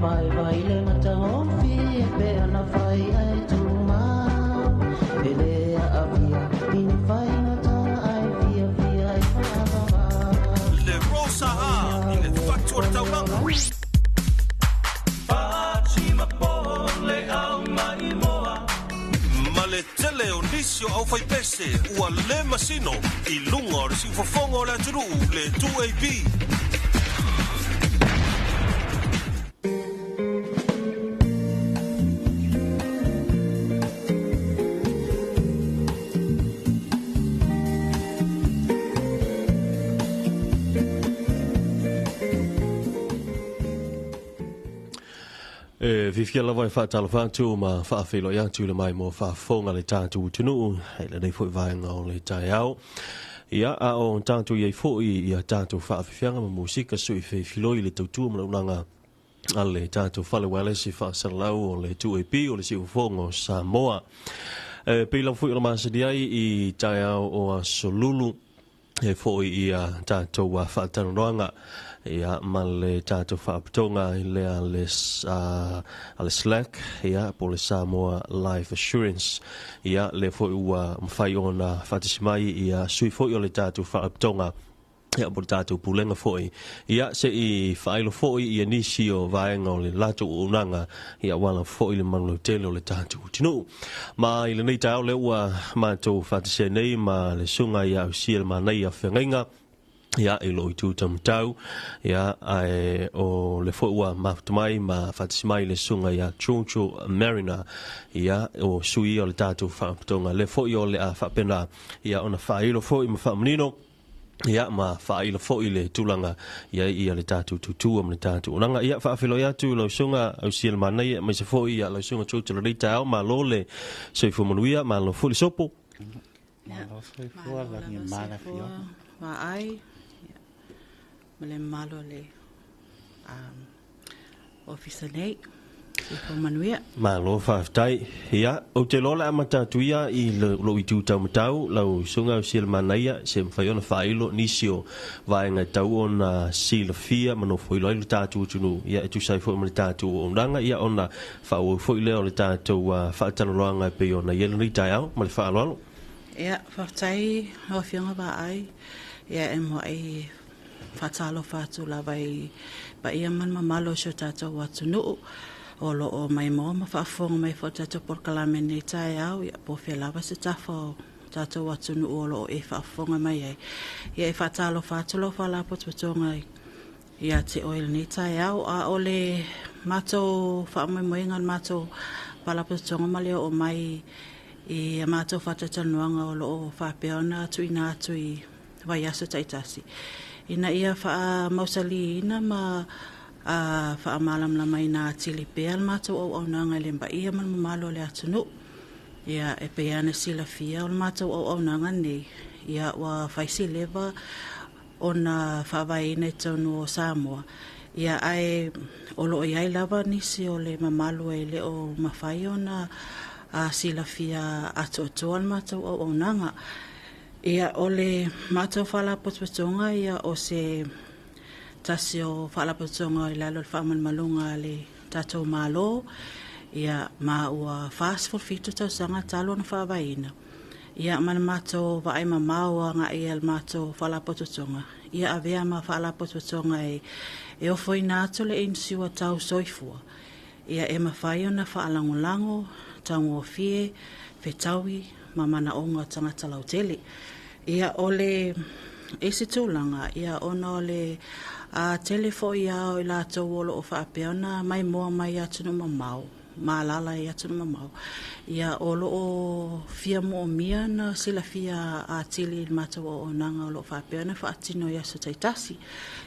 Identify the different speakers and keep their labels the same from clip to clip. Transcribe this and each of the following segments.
Speaker 1: vai vai le mata hofi pe ana fai ai tu ma ele avia in fai nata ai via via ai fa
Speaker 2: le rosa a le factor taulanga Fatima pole au mai moa Male tele o nisio au fai pese ua le masino I lunga o le siufofongo le aturu le 2AB
Speaker 3: vi fiala vai faatalanoaga ma faafelo ia tu le mai mo faafoga le tatou tunuu ai lenei foʻi vaega o le taeao ia a o tatou iai foʻi ia tatou faafefiaga ma musika sui feifiloi le tautua ma launaga a le tatou fale uale si faasalalau o le 2AP o le siufofoga o Samoa pei lau foʻi o le masani ai I taeao o asolulu e foʻi ia tatou faatalanoaga ia ma le tatou faapitoga I le a le Slac ia po le Samoa Life Assurance ia le foʻi ua mafai ona faatasimai ia sui foʻi o le tatou faapitoga ia po le tatou pulega foʻi ia seʻi faailo foʻi ia nisi o vaega o le latou uunaga ia uala foʻi le manulautele o le tatou tunuu ma I lenei taeao le ua matou faatasia nei ma le suga ia ausia le manai a fegaiga ia I lo itu tamatau ia o le foʻi ua mafutamai ma faatasimai le suga ia Choncho Marina ia o sui o le tatou faapitoga le foʻi o le a faapena ia ona faailo foʻi ma faamanino ia ma faailo foʻi le tulaga ia le tatou tutua ma le tatou unaga ia faafiloi atu lausuga ausia le manai mai se foʻi ia lausuga tutu lenei taeao malo le soifuamanuia malo foʻi le sopo
Speaker 4: malo soifua lagi malafio
Speaker 5: ai mele malo le officer nei ko manuia
Speaker 3: malo faafetai ia o te lola amatatuia I lo itu taumatau lau sunga o sil manaia se mafai ona failo nisio vaenga tau ona silafia mano foilo I le tatou tunu ia tu sai fo le tatou onanga ia ona fa o foile o le tatou faatalanoaga pe ona ia le taiao ma le faaloalo
Speaker 5: ia faafetai o fianga va ai ia mo ai fatalo fatu la vai ba ia man mamalo so tatou atunu o lo o mai mo ma faafonga mai fo tatou por kalamene tai au ia po fe lava se tafo tatou atunu o lo e faafonga mai ai ia e fatalo fatu lo fa la pottonga ia te oil ni tai au a ole mato fa mai mo ngal mato pala pottonga male o mai e mato fatatanoanga o lo fa peona tuina tui vai aso taitasi ina ia fa mausali ina ma fa malam la mai na tili pel mato o nanga le ba ia man malo le atunu ia e peana sila fia o mato o nanga ni ia wa faisi leva ona fa vai nei tonu o Samoa ia ai o lo ia lava ni si o le mamalo e le o mafai ona sila fia atoto al mato o nanga ia ole mato fala potpotonga ia o se tasio fala potpotonga I lalo faman malunga le tato malo ia ma ua fast for fit to sanga talo na fa vaina ia man mato va ai mamao nga ia mato fala potpotonga ia avea ma fala potpotonga e o foi nato le insiwa tau soifua ia e mafai ona fa lango tango fie fetawi mamana onga tangata lautele ia ole ese tūlanga ia ona ole telefo ia o la tōwolo o whaapeona mai moa mai atunu mamau malala ia atunu mamau ia olo o fia mo mia na sila fia tili mata o nanga o lo whaapeona whaatino ia so taitasi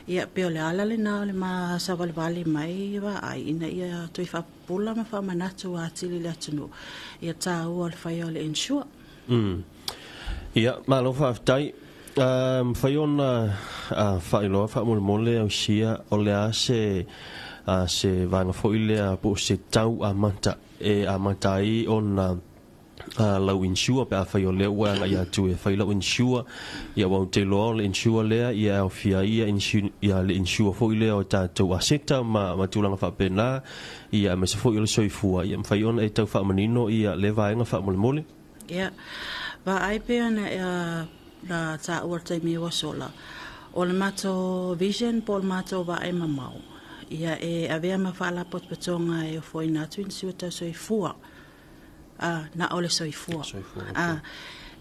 Speaker 5: ia peo le ala le nao le ma savalivali mai wa ai ina ia toi whapula ma whamanatu tili le atunu ia tā ua le whaia o le ensure
Speaker 3: ia malo faafetai fai ona faailoa faamole au sia o le a se vaega foʻi lea po se tau amata e amata ai ona lau insure pe a fai o le ua nga ia tu e fai lau insure ia wau te loa le insure lea ia au fia ia le insure fo i lea o tātou aseta ma tūlanga whapena ia me se fo i le soifua ia mwhai ona e tau whamanino ia le vaenga whamole mole.
Speaker 5: Ia, wa ai pea na tā ua taimi wasola. O le mato vision po le mato wa ai mamau. Ia e avea ma whaala potpatonga e o foi natu in siwa tau soifua. Na ole soifua.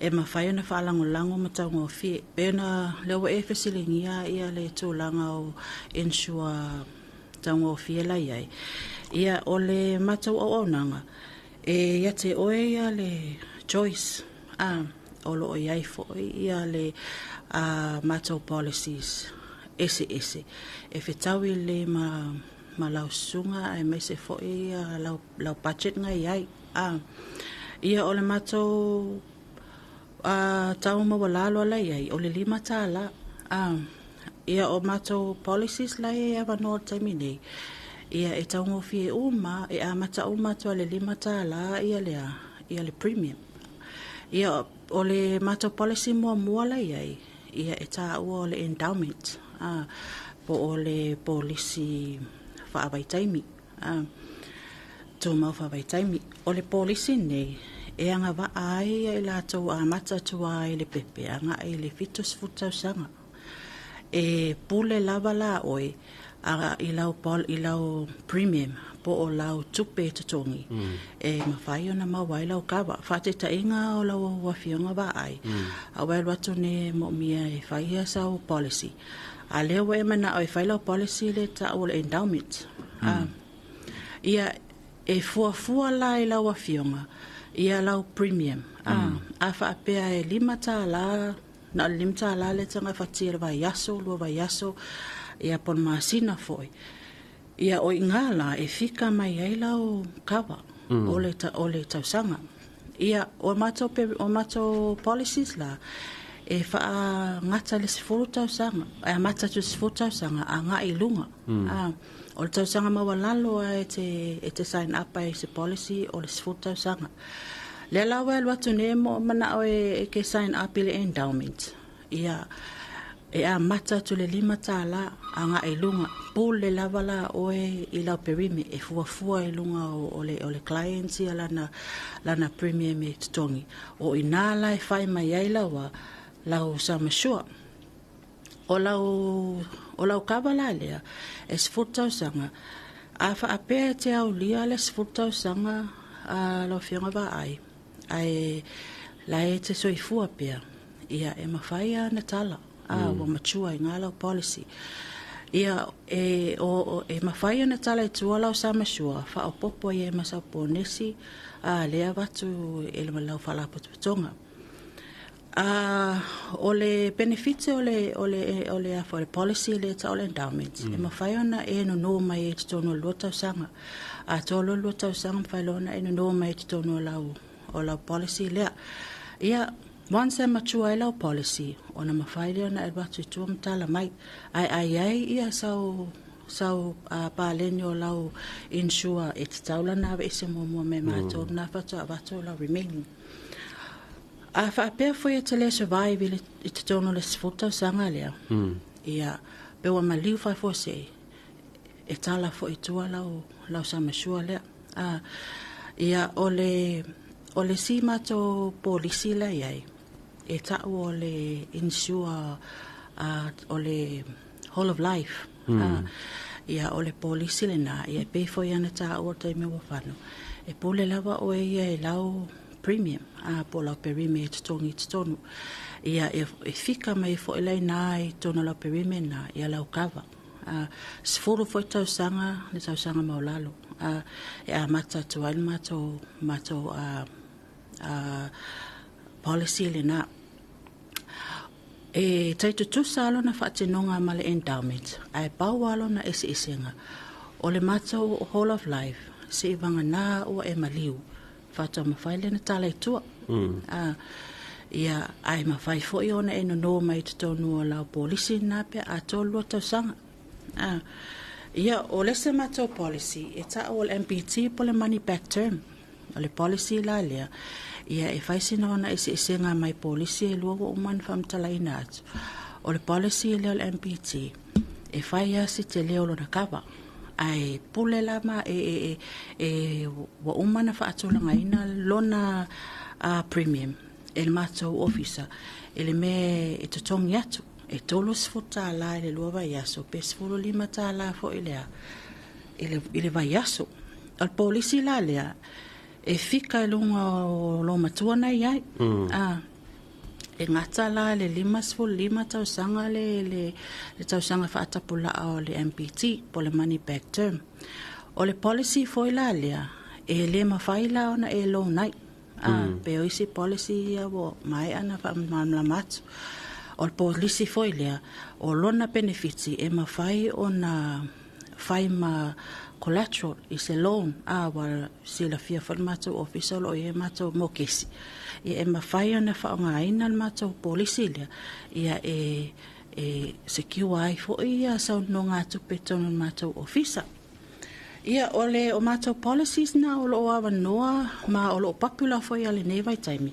Speaker 5: E ma whai na whaalango lango ma tau ngō fie. Pena lewa e whesilingia ia le tūlanga o insua tau ngō fie la iai. Ia o le matau au nanga. E ia te oe ia le choice. O lo o iai fo ia le matau policies. Ese. E whetau le ma lau sunga e me se fo ia lau budget ngai iai. Ia o le matau tau mawalalo la iai, o le 5 tāla. Ia o matau policies la e awa no taimi nei. Ia e tau ngofi e uma, e a mata matua le 5 tāla ia le premium. Ia o le matau policy mua la iai, ia e tā ua o le endowment. Po o le policy whaawai taimi. Tō mau whaawai taimi. O le policy nei, e anga wa ai e lātou a mata tua e le pepe, anga e le fitus futau sanga. E pule lava la oi, i lau premium, po o lau tupe tatongi. E mawhai o na mawai lau kawa, whate ta inga o lau wawhionga wa ai. A wai watu ne mo mia e whaia sau policy. A leo e mana o e whai lau policy le ta o le endowment. Ia e fuafua la i lau wawhionga. Ia lau premium. A whaapea e 5 tāla, na 5 tāla le tanga whatia vai yaso, lua vai yaso, ia pon masina foi. Ia o ingala e fika mai ai lau kawa, o le tausanga. Ia o mato policies la, e wha ngata le sifuru tausanga, e mata tu sifuru tausanga, a ngā i lunga. O le tausanga mawalalo e te sign up ai se policy o le sifuru tausanga. Le lawa e watu ne mo mana o e ke sign up i le endowment. Ia e a mata tu le 5 tāla a ngā i lunga. Pū le lawa la oe i lau perime e fuafua i lunga o le clients ia lana premium e tutongi. O i nāla e whai mai ai lawa lau samasua. O lau kavala lea e sifurtau sanga. A whaapea te au lia le sifurtau sanga a lau whionga wa ai. Ai la e te soifua pea. Ia e mawhai a na tala. Wa matua i ngā lau policy. Ia e mawhai a na tala e tua lau samasua. Wha o popo i e masau pōnesi. Lea watu e le lau whalapotupatonga. O le benefits o le policy le ta o le endowment. E mawhai ona e no mai e tono lua tausanga. Tolo lua tausanga mawhai lona e no mai e tono o lau policy lea. Ia, once e matua e lau policy, ona mawhai leona e watu i tua mtala mai. Ai ia sau pāleni o lau insure e te taula nawe ese mua me mātou na watu lau remaining. A whaapea foi e te le survive i te tono le sifutau sanga lea. Ia, pewa ma liu whai fo se e tala fo i tua lau samasua lea. Ia, o le si mato polisi la iai, e tau o le insure o le whole of life. Ia, o le polisi le na, ia pe foi ana tau o te me wafano. E pole lava o ia e lau premium po lau perime e tonu. Ia e fika mai fo elai nā i tono lau perime na ia lau kava. Sifuru foi tausanga, le tausanga maulalo. E a mata tuail mato policy le na. E taitu tusalo na whaatinonga ma le endowment. Ai paualo na ese-esenga. O le mato whole of life, se ivanga nā ua e maliu. Whātua mawhai na tala i tua. Ia ai mawhai fo i ona e no mai te tonu o lau polisi nā pia a tō lua tausanga. Ia o lese mato policy e ta o le MPT po le money back term. O le policy la lea ia e faisina ona e senga mai polisi e lua o man famtalaina atu o le policy le MPT e fai asi te leo lo na kava ai pule lama wa umana faatulanga ina lona premium el matou officer ele me e totongi atu e tolo sfota la le lua vai aso pe sfolo lima ta la fo ele vai aso al polisi la lea e fika lunga lo matua na iai e ngata la le lima tau sanga le tau sanga faatapula o le MPT po le money back term o le policy foi la lea e le mafaila ona e lo nai pe o isi policy ia wo mai ana fa mamlamatu o le policy foi lea o lona benefits e mafai ona fai ma collateral is a loan wa sila fia formato official o e mato mokesi e mafai ona fa nga ina mato policy lea ia e secure ai fo ia sa no nga tu peton mato officer ia ole o mato policies na o lo wa noa ma o lo popular fo ia le nei vai taimi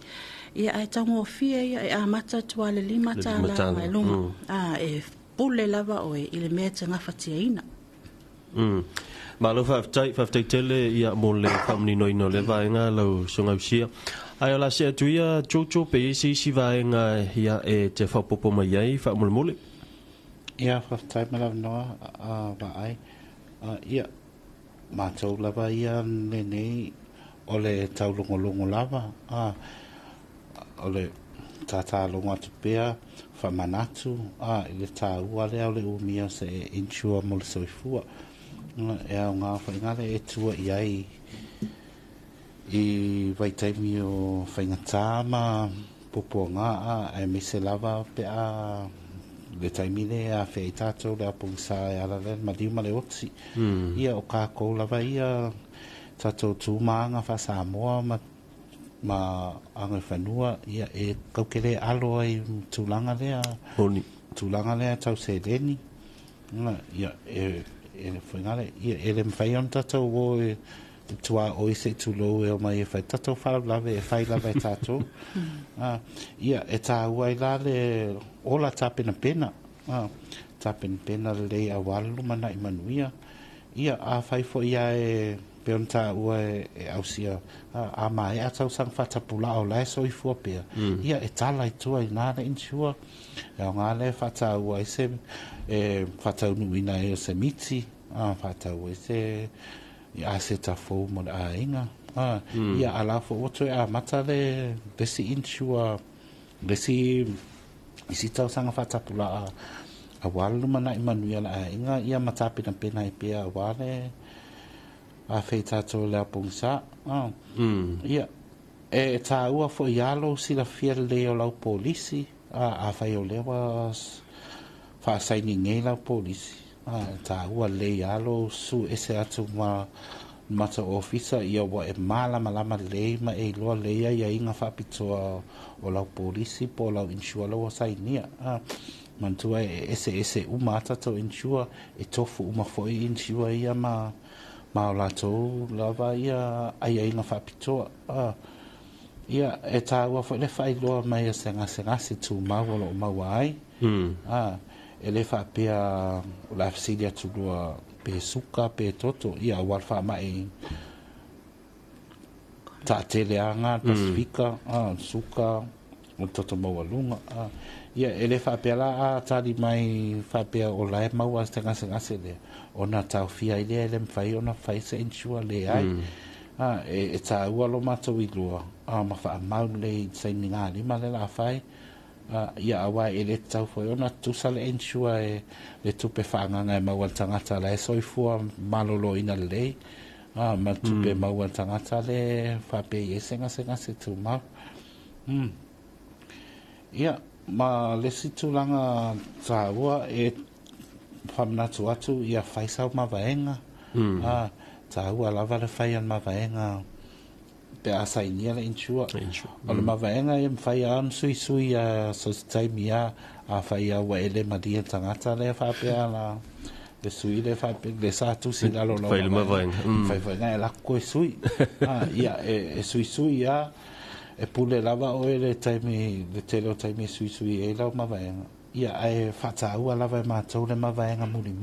Speaker 5: ia ai tango fia ia e amata tua le lima tala mai lunga e pule lava o e ile mea tanga fatia ina
Speaker 3: ma lo faftai tele ia mo le famni no le vaenga lo songa usia ai la se tu ia chocho pe si vaenga ia e te fapopo mai ai fa mole
Speaker 4: ia faftai mala no va ai ia ma tau lava ia nei ole tau longo lava ole tata longa tupea fa manatu ile ta wale ole umia se insure mo so fua e nga fa ngale e tua iai i vai taimi o fa ngatama poponga e me se lava pe le taimi le a fe tato le apunsa e ala le madiuma le otsi ia o ka ko lava ia tato tu manga fa Samoa ma anga fanua ia e kaukele alo ai tulanga lea
Speaker 3: oni
Speaker 4: tulanga lea tau se deni ia e foi ngale ia ele mfai on tato o tua o se tulo e mai fai tato fa lave e fai lave tato ia e ta uai la le ola tapena pena tapena le awalu mana imanuia ia a fai fo ia e peonta ua e ausia a mai a tau sang fatapula o lai so i fuapea ia e tala i tua i nana insua e o ngale fata ua i se fata unuina e o se miti fata ua i se i a se tafou mo le a inga ia ala fo oto e a mata le desi insua desi isi tau sang fatapula a walu mana i manuia la a inga ia matapina pena i pia a wale a feita to le pungsa ia e ta ua fo ialo si la fiel le o la polisi a fai o lewa fa saini ngai la polisi ta ua le ialo su ese atu mata officer ia wa e malama le ma e lo le ia inga fa pitoa o la polisi po la insua lo sainia mantua ese umata to insua e tofu uma foi insua ia ma o latou lava ia ai inga whapitoa ia e tā ua fo le whailoa mai a sengase tū mau o mau ai e le whapea o la fsilia tūlua pe suka pe toto ia wal whamai tā teleanga Pasifika suka o toto maualunga ia e le whapea la tāri mai whapea o lae mau a sengase lea ona tau fia i lea ele mwhai ona whai se insua le ai e tā ua lo matou i lua ma wha mau le saini ngā lima le la whai ia awa e le tau whai ona tusa le insua e le tupe whaanganga e maua tangata le soifua malolo ina le ma tupe maua tangata le whape i e senga se tu mau ia ma le situlanga tā ua e whamnatu atu ia whaisau mawaenga ta ua lava le whai an mawaenga pe a sainia le insua o le mawaenga e mwhai an sui a sositaimi a whai a wa ele madia tangata le whapea la le sui le whape le sa tusi lalo la
Speaker 3: whai le mawaenga
Speaker 4: whai e lako e sui ia e sui a e pule lava o le taimi le telo taimi sui e lau mavaenga ia ai whataua lava e mātou le mavaenga muli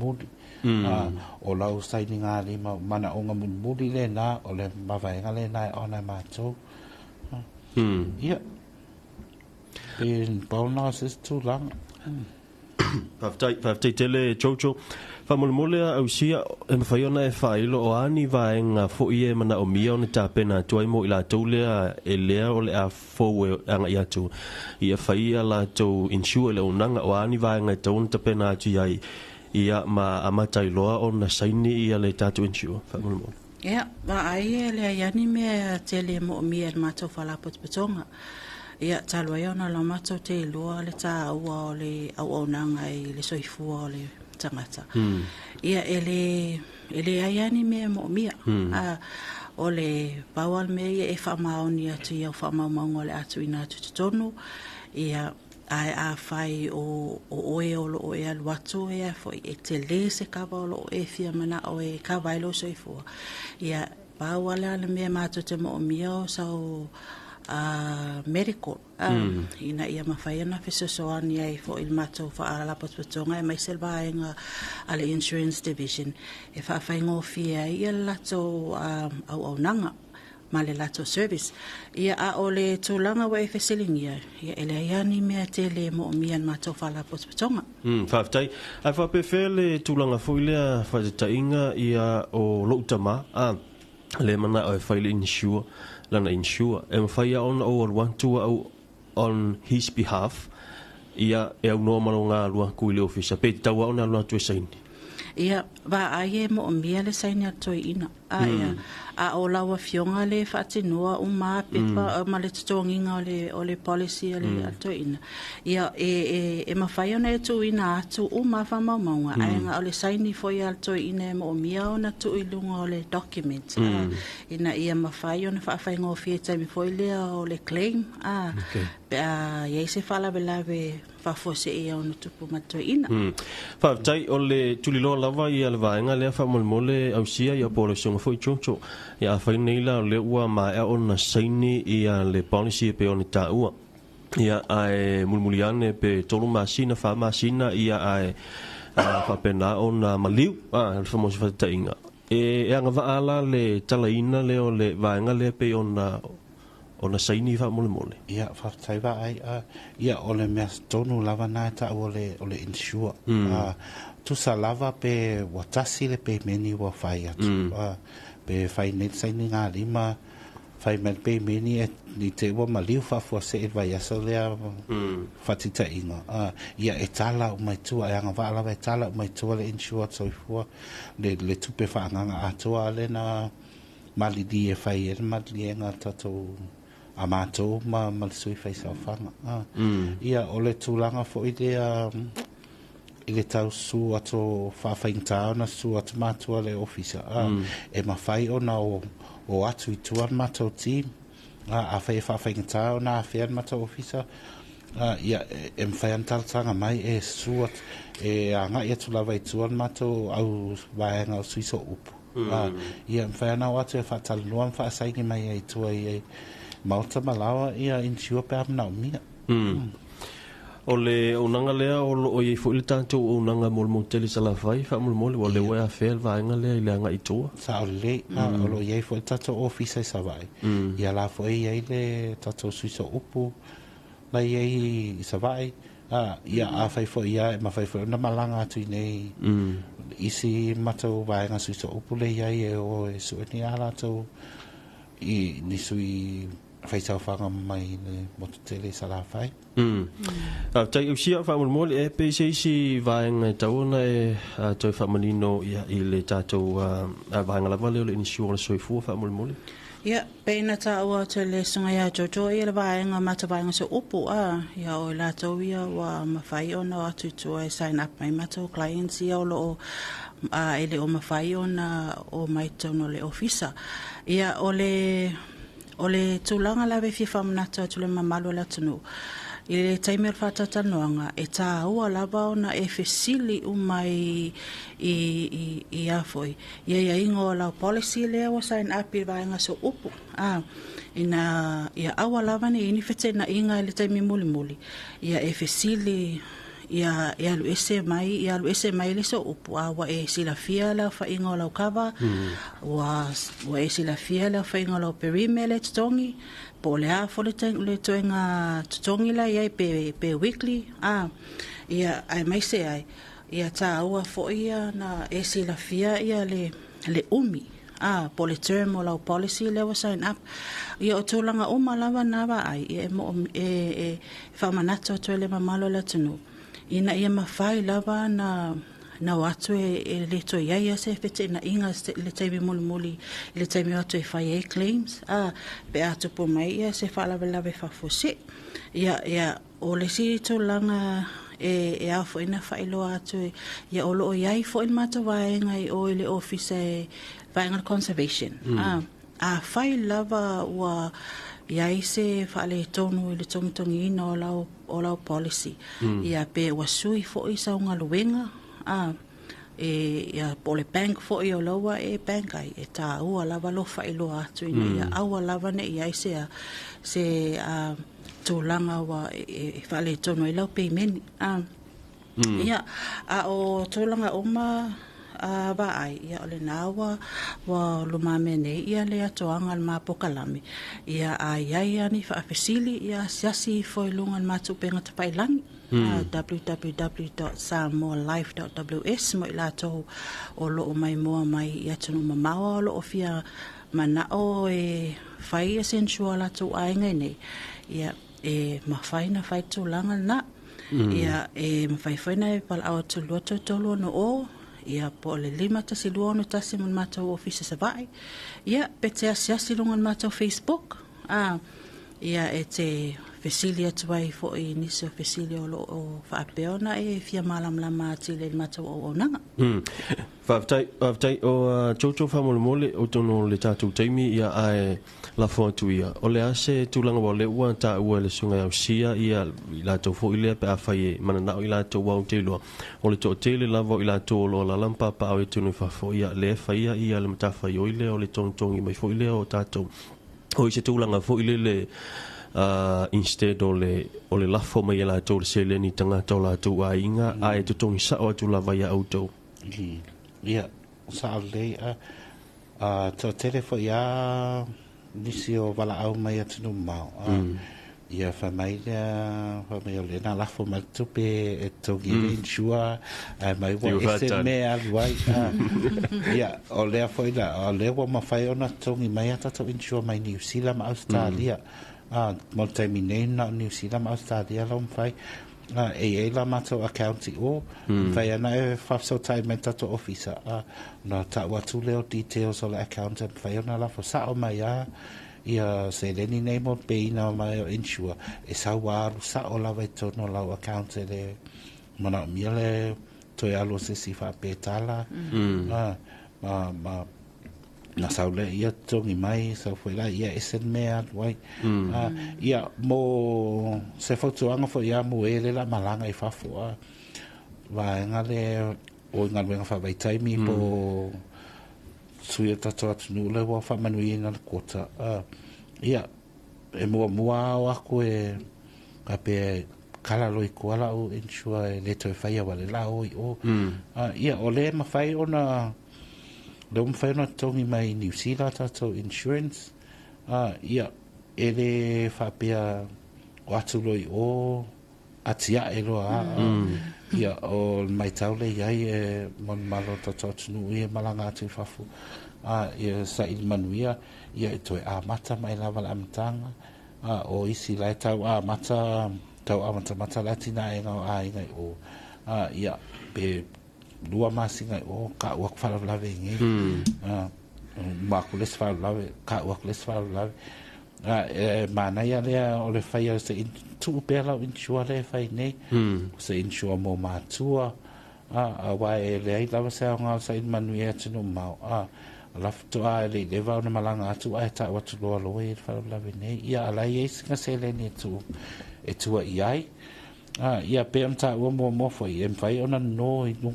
Speaker 4: o lau saini ngā lima mana o ngā muli le nā o le mavaenga le nā o nā mātou ia in pauna sis tūlanga
Speaker 3: Paftai tele Jojo Famole au sia e mawhaiona e whailo o ani vaenga fo i e mana o mia o ne tāpena tuai mo i la taulea e lea o le a fōe anga i atu i a whaia la tau insua le unanga o ani vaenga e tau tāpena atu iai i a ma amatai loa o na saini i a le tātu insua Famole
Speaker 5: Ia, wa ai e le aiani mea tele mo o mia e mātou whalapot patonga Ia talua ia ona la mātou te ilua le tā ua o le au aunanga i le soifua o le tangata. Ia ele aiani mea mo mia. O le bawal mea ia e whamaoni atu ia o whamaumaunga le atu ina atu tutonu. Ia ai a whai o oe o lo oe alu atu ea fo e te le se kawa o lo oe fia mana o e kawailo soifua. Ia bawal ale mea mātou te mo mia o sau medical ina ia mawhaiana fesosoani ai fo il matou whaalapatpatonga e mai selvaenga ale insurance division e whawhaingo fia ia lato au nanga ma le lato service ia a ole tūlanga wa e whesilingia ia ele aiani mea tele mo mian matou whalapatpatonga
Speaker 3: Whaftai ai whapewhe le tūlanga fuilea whatainga ia o loutama le mana o e whaile insure lana insure e mawhaia on o wantua au on his behalf ia e au noa malonga lua kuile ofisa pe taua ona lua tue saini
Speaker 5: ia va ai mo mia le saini atoi ina ia a o lawa fionga le whatinua uma pepa ma le tutonginga o le policy le atoi ina ia e mawhai ona e tu ina atu uma whamaumaunga ainga o le saini foi atoi ina mo mia ona tu ilunga o le document ina ia mawhai ona whawhaingo fie taimi foi lea o le claim ia se fala velave whafose ia ona tupu matoi ina
Speaker 3: Whaftai o le tulilo lava i ale vaenga lea whamolmole au sia i a polo songa foi chocho ia a whai neila o le ua maea o na saini i a le policy pe o ni ta ua ia ai mulmuliane pe tolu masina wha masina ia ai whapena o na maliu le famoso whatainga e anga vaala le talaina le o le vaenga le pe o na saini wha mole
Speaker 4: ia whaftai wa ai ia o le mea tonu lava nai ta o le insure tusa lava pe watasi le pe meni wa whai atu pe whai net saini ngā lima whai men pe meni e ni te ua maliu whafua se e vai aso lea whatita inga ia e tala o mai tua e anga whaalawa e tala o mai tua le insure soifua le tupe whaanganga atua le na malidi e whai e malidi e ngā tatou a mātou ma le sui whai sauwhanga ia o le tūlanga fo i le tau su ato whawhaingtao na su ato mātua le ofisa e mawhai ona o atu i tuan mātou team a whai whawhaingtao na a whian mātou ofisa ia e mwhai antalatanga mai e su at e anga i atu lawa i tuan mātou au waenga o suiso upu ia mwhai ana o atu e whatalanoa mwhaasaingi mai e tua i Mauta malawa ia insure pe amna o mia.
Speaker 3: O le unanga lea o i fu il tanto unanga mol tele sala fai fa mol o le wa fel vaenga le leanga i toa.
Speaker 4: Sa o le o lo i fu il tanto office sa vai. Ia la fo i le tanto suiso upu la i sa vai. Ia a fai fo ia ma fai fo na malanga tu nei. Isi mato vaenga suiso upu le ia o su ni ala to i ni sui fai sau whanga mai le moto tele sa la fai.
Speaker 3: Tai usia whamolmole e pe si vaenga tauna e toi whamanino i le tātou vaenga lava leo le inisio le soifua whamolmole.
Speaker 5: Ia, peina ta ua te le sunga ia jojo i le vaenga mata vaenga se upu ia o la tau ia wa mawhai ona atu tua e sign up mai mato clients ia o lo ele o mawhai ona o mai tono le ofisa. Ia o le tūlanga lawe fi whamanata tu le mamalo la tunu. I le taimea whātatanoanga e tā ua lava ona e fesili umai i afoi. Ia ingo lau policy lea wa sign up I vaenga so upu. Ina ia awa lava ni ini fete na inga le taimi muli. Ia e fesili ia lu ese mai le so upu wa e sila fia la fa ingo lau kava wa e sila fia la fa ingo lau perime le tutongi po le a fo le toenga tutongi la ia pe weekly ia ai mai se ai ia ta ua fo ia na e sila fia ia le umi po le term o lau policy le wa sign up ia o tūlanga lava nava ai e whamanato to le mamalo la tunu ina ia mawhai lava na watu e le to ia se fete na inga le taimi muli le taimi watu e whai claims pe atu po mai ia se whalawe whafose ia o le si tūlanga e afo ina whailo atu ia o loo iai fo in mata waenga I o le office e vaenga conservation a whai lava wa iai se whaale tonu I le tongitongi ina o lau policy ia pe wasui fo I saunga luenga ia po le bank fo I o laua e bank ai e tā ua lava lo whailo atu ina ia awa lava ne iai se tūlanga wa e whaale tonu I lau peimeni ia o tūlanga oma ba ai ia ole nawa wa lumame nei ia le atoanga al mapokalame ia ai ani fa fesili ia siasi foi lungan matu penga tapailangi www.samorelife.ws mo ilato o lo mai mo mai ia tunu mamawa lo ofia mana o e fai essential to ainga nei ia e mafaina fai tūlanga na ia e mawhaiwhaina e pala au tu loto tolo no o ia po le 5 tasi luono tasi mon matau ofisa savai ia pete asiasi longan matau Facebook ia e te fesilia tuai fo I niso fesilia o whaapeona e fia malamlama ati le matau o nanga
Speaker 3: Whaatai o Jojo whamole o tono le tātou teimi ia ae la fontu ia o le ase tūlanga wa le ua ta ua le sunga au sia ia I lātou fo I lea pe a whai e mananao I lātou wau te loa o le tō tele lava I lātou lo la lampa pa au e tunu whafo ia le whai ia le matawhai o I lea o le tongi mai fo I lea o tātou o I se tūlanga fo I le instead o le lafo mai la tō le sele ni tangata o lātou a inga a e tutongi sa o atu lava ia autou
Speaker 4: ia sa le tō tele fo ia nisi o wala au mai atu mau ia whamai o le na lafo mai tupe e togi insua mai wa ese me aluai ia o lea fo ila o lea wa mawhai ona tongi mai atato insua mai New Zealand ma Australia multi na New Zealand ma Australia lom fai e la mato accounti o fai ana e fafso tai mentato officer na ta watu leo details o le accountant fai ana la fosa o mai ia se leni name o peina mai o insure e sa waru sa o la veto no la accountant le mana miele to ya lo se si fa petala ma na saule ia tongi mai sa foi la ia esen mea wai ia mo se fotuanga fo ia mo ele la malanga I fafo va ngale o ngale fa vai taimi po suia tato atu le wa fa manui na kota ia e mo o ko e ape kala loi koala o insure le to fa ia wale la o ia o le ma fai ona Dom fai na tongi mai New Zealand tato insurance ia ele whapea o atu loi o atia e loa ia o mai taule iai e mon malo tato atunu ia malanga atu whafu ia sa il manuia ia e toe mata mai lava la amtanga o isi lai tau mata mata latina e ngau ingai o ia pe lua masinga o ka wak fala lave ngi ma ku les fala lave ka wak les fala lave mana ya le o le fai se tu pela insua le fai nei se insua mo matua wa e le lava se nga sa in manuia tino mau la to le va na malanga tu ta watu lo e fala lave nei ia ala ye singa se le ni tu e tua i ai ia pe am ta o mo fo i em fai ona no i no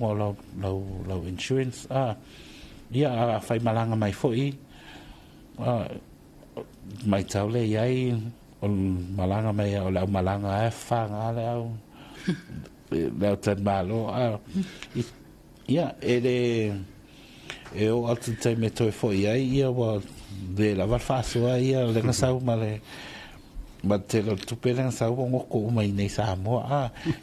Speaker 4: lo insurance ia fai malanga mai fo i mai tau le iai o malanga mai o la malanga e fa nga le au le tan malo ia e o atu te me toi fo iai ia wa de la fa so ia le nga sau male ma te lo tu pe le nga sau ngo ko mai nei sa mo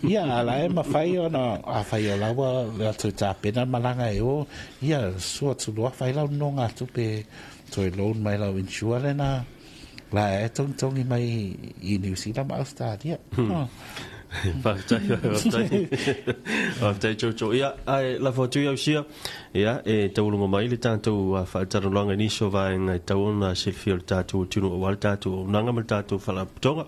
Speaker 4: ia ala e ma fai ona a fai la wa le tu ta pena malanga e o ia so tu lo fai la no nga tu pe toi loan mai la insure na la e tong i mai i New Zealand Australia
Speaker 3: Fa'atai Jojo ia ai la fotu ia sia ia e taulunga mai le tantou fa'atarolanga ni so vai ngai tauna silfiol tatu tunu wal tatu nanga mal tatu fala tonga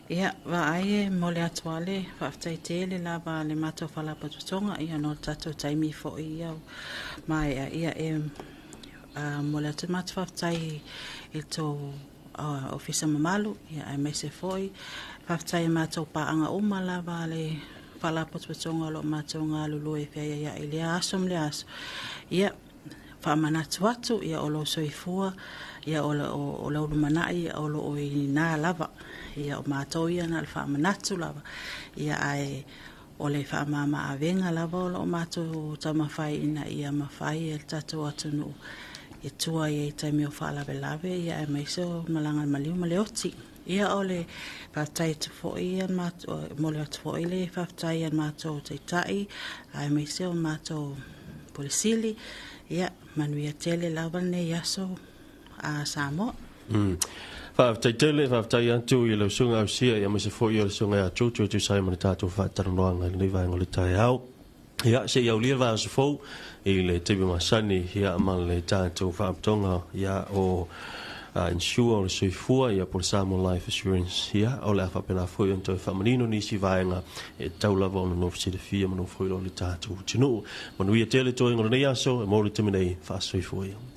Speaker 5: ia va ai mo le atuale fa'atai tele la ba le mato fala patonga ia no tatu taimi fo ia mai ia mo le tomato fa'atai il to ofisa mamalu ia ai mai se foi fa'atai mato paanga uma la ba le fala patonga lo mato nga lulu e fia ia ile asom le aso ia fa'amanatu atu ia o lo soifua ia o lo manai o lo ina lava ia o mato ia na fa'amanatu lava ia ai o le fa'amama avenga lava o lo mato tamafai ina ia mafai el tatu atu no e tua ia te meo whaalawelawe ia e meiso malanga maliu maleoti ia o le whaftai tu fōi an mato mole atu fōi le whaftai an mato te tai a e meiso mato polisili ia manuia tele lawa ne yaso a Samoa
Speaker 3: Fa'atai tele fa'atai antu i le sunga au sia ia mese fōi o le sunga a chuchu tu sai mana tātou whātaranoanga ni vai ngole tai au ia se iau lia va sofou i le tebe masani ia man le tātou whaaptonga ia o insure o le soifua ia por Samoa Life Assurance ia o le awhapena fwoi on toi whamanino nisi vaenga e taulava o le nofu sile fia manu fwoi lo le tātou tinu manuia tele toi ngona nei aso e mō le teminei wha soifua ia